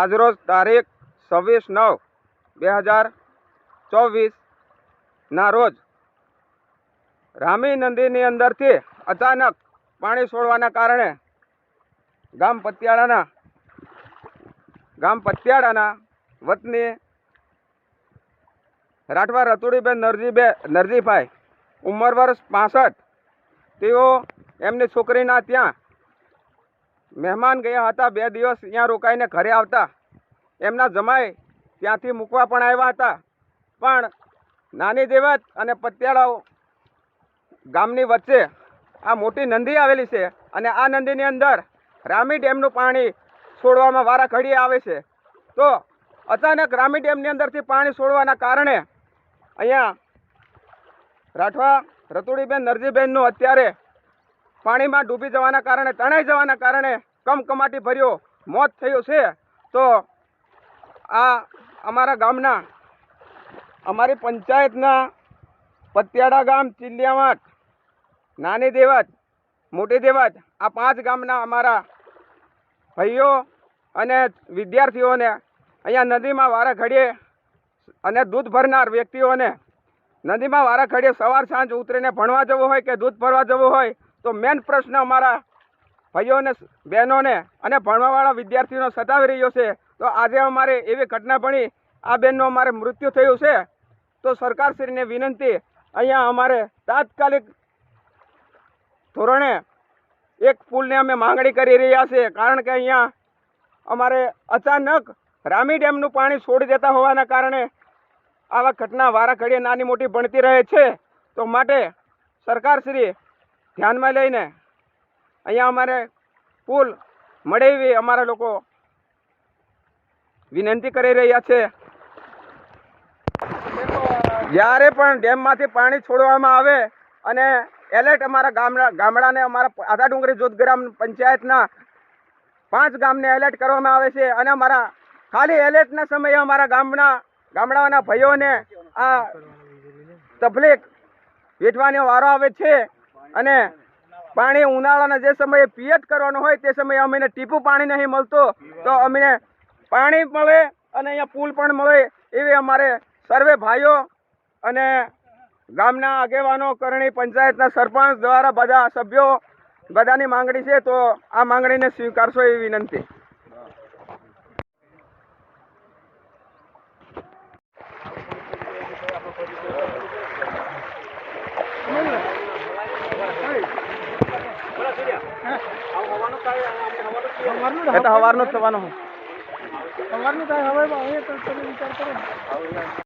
આજરોજ તારીખ 26/9/2024 ના રોજ રામી નદીની અંદરથી અચાનક પાણી છોડવાના કારણે ગામ પતિયાળાના વતની રાઠવા રતુડીબેન નરજીભાઈ ઉંમર વર્ષ 65, તેઓ એમની છોકરીના ત્યાં મહેમાન ગયા હતા. 2 દિવસ ત્યાં રોકાઈને ઘરે આવતા એમના જમાઈ ત્યાંથી મૂકવા પણ આવ્યા હતા. પણ નાની દેવત અને પતિયાળા ગામની વચ્ચે આ મોટી નદી આવેલી છે અને આ નદીની અંદર રામી ડેમનું પાણી છોડવામાં વારા ઘડીએ આવે છે. તો અચાનક રામી ડેમની અંદરથી પાણી છોડવાના કારણે અહીંયા રાઠવા રતુડીબેન નરજીભાઈનું અત્યારે પાણીમાં ડૂબી જવાના કારણે, તણાઈ જવાના કારણે કમકમાટી ભર્યો મોત થયું છે. તો આ અમારા ગામના, અમારી પંચાયતના પતિયાળા ગામ, ચીલિયાવાટ, નાની દેવત, મોટી દેવત, આ 5 ગામના અમારા ભાઈઓ અને વિદ્યાર્થીઓને અહીંયા નદીમાં વારા ઘડીએ અને દૂધ ભરનાર વ્યક્તિઓને નદીમાં વારા ઘડીએ સવાર સાંજ ઉતરીને ભણવા જવું હોય કે દૂધ ભરવા જવું હોય તો મેન પ્રશ્ન અમારા ભાઈઓને, બહેનોને અને ભણવાવાળા વિદ્યાર્થીઓને સતાવી રહ્યો છે. તો આજે અમારે એવી ઘટના બની, આ બેનનું અમારે મૃત્યુ થયું છે. તો સરકારશ્રીને વિનંતી, અહીંયા અમારે તાત્કાલિક ધોરણે એક પુલને અમે માંગણી કરી રહ્યા છે. કારણ કે અહીંયા અમારે અચાનક રામી ડેમનું પાણી છોડી દેતા હોવાના કારણે આવા ઘટના વારા ઘડીએ નાની મોટી બનતી રહે છે. તો માટે સરકારશ્રી ધ્યાનમાં લઈને અહીંયા અમારે પુલ મળે એવી અમારા લોકો વિનંતી કરી રહ્યા છે. જ્યારે પણ ડેમમાંથી પાણી છોડવામાં આવે અને એલર્ટ અમારા ગામડાને, અમારા આધા ડુંગરી જૂથ ગ્રામ પંચાયતના 5 ગામને એલર્ટ કરવામાં આવે છે. અને અમારા ખાલી એલર્ટના સમયે અમારા ગામડાઓના ભાઈઓને આ તકલીફ વેઠવાનો વારો આવે છે. અને પાણી ઉનાળાના જે સમયે પિયત કરવાનું હોય તે સમયે અમને ટીપું પાણી નહીં મળતું, તો અમને પાણી મળે અને અહીંયા પુલ પણ મળે એવી અમારે સર્વે ભાઈઓ અને ગામના આગેવાનો, કરણી પંચાયતના સરપંચ દ્વારા બધા સભ્યો બધાની માંગણી છે. તો આ માંગણીને સ્વીકારશો એવી વિનંતી. હવારનું જ થવાનું.